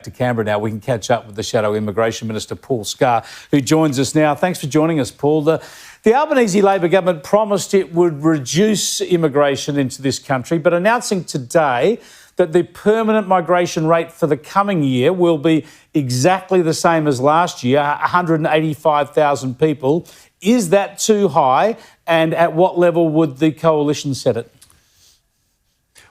To Canberra now, we can catch up with the Shadow Immigration Minister, Paul Scar, who joins us now. Thanks for joining us, Paul. The Albanese Labor government promised it would reduce immigration into this country, but announcing today that the permanent migration rate for the coming year will be exactly the same as last year, 185,000 people. Is that too high? And at what level would the coalition set it?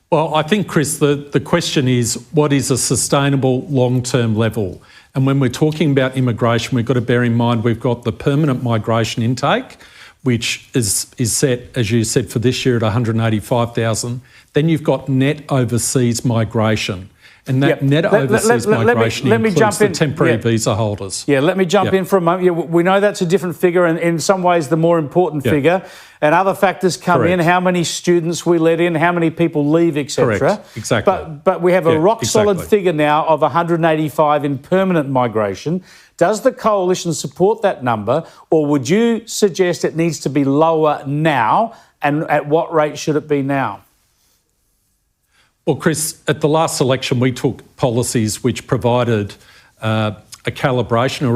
Well, I think, Chris, the question is, what is a sustainable long-term level? And when we're talking about immigration, we've got to bear in mind we've got the permanent migration intake, which is set, as you said, for this year at 185,000. Then you've got net overseas migration. And that net overseas migration includes the temporary visa holders. Yeah, let me jump in for a moment. Yeah, we know that's a different figure and in some ways the more important figure. And other factors come in, how many students we let in, how many people leave, etc. Correct, exactly. But we have a rock-solid figure now of 185 in permanent migration. Does the coalition support that number, or would you suggest it needs to be lower now, and at what rate should it be now? Well, Chris, at the last election, we took policies which provided a calibration or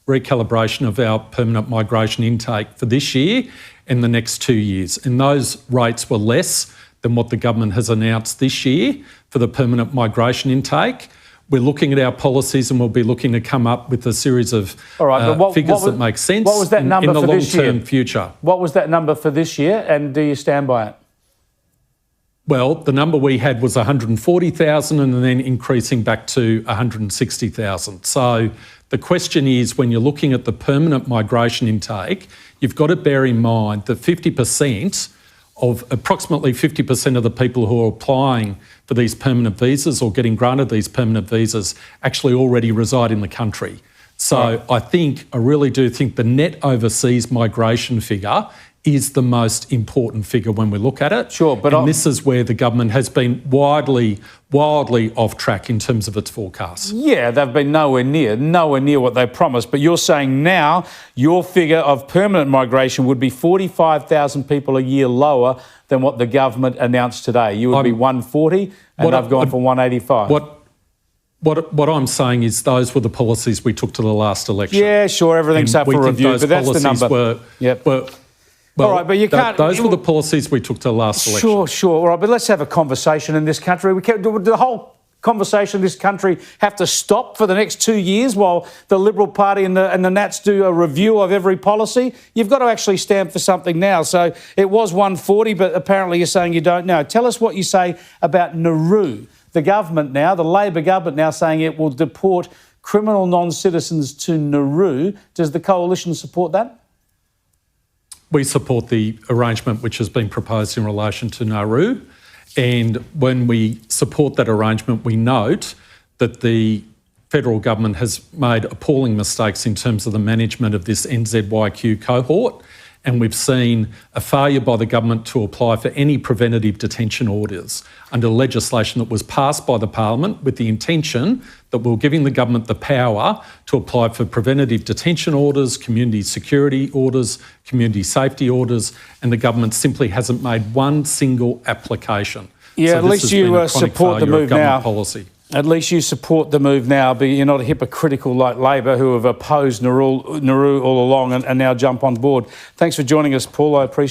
recalibration of our permanent migration intake for this year and the next 2 years. And those rates were less than what the government has announced this year for the permanent migration intake. We're looking at our policies and we'll be looking to come up with a series of figures that make sense what was that number in the for this year? long-term future. What was that number for this year, and do you stand by it? Well, the number we had was 140,000 and then increasing back to 160,000. So the question is, when you're looking at the permanent migration intake, you've got to bear in mind that approximately 50% of the people who are applying for these permanent visas or getting granted these permanent visas actually already reside in the country. So I really do think the net overseas migration figure is the most important figure when we look at it. Sure, but this is where the government has been wildly off track in terms of its forecasts. Yeah, they've been nowhere near what they promised. But you're saying now your figure of permanent migration would be 45,000 people a year lower than what the government announced today. You would be 140, and they've gone for 185. What I'm saying is those were the policies we took to the last election. Yeah, sure, everything's up for review, but that's the number. Well, all right, but you can't. Those were the policies we took to the last election. Sure. All right, but let's have a conversation in this country. The whole conversation in this country have to stop for the next 2 years while the Liberal Party and the Nats do a review of every policy? You've got to actually stand for something now. So it was 140, but apparently you're saying you don't know. Tell us what you say about Nauru. The government now, the Labor government now saying it will deport criminal non-citizens to Nauru. Does the coalition support that? We support the arrangement which has been proposed in relation to Nauru. And when we support that arrangement, we note that the federal government has made appalling mistakes in terms of the management of this NZYQ cohort. And we've seen a failure by the government to apply for any preventative detention orders under legislation that was passed by the Parliament with the intention that we're giving the government the power to apply for preventative detention orders, community security orders, community safety orders, and the government simply hasn't made one single application. Yeah, at least you support the move now. Policy. At least you support the move now, but you're not hypocritical like Labor, who have opposed Nauru all along and now jump on board. Thanks for joining us, Paul. I appreciate it.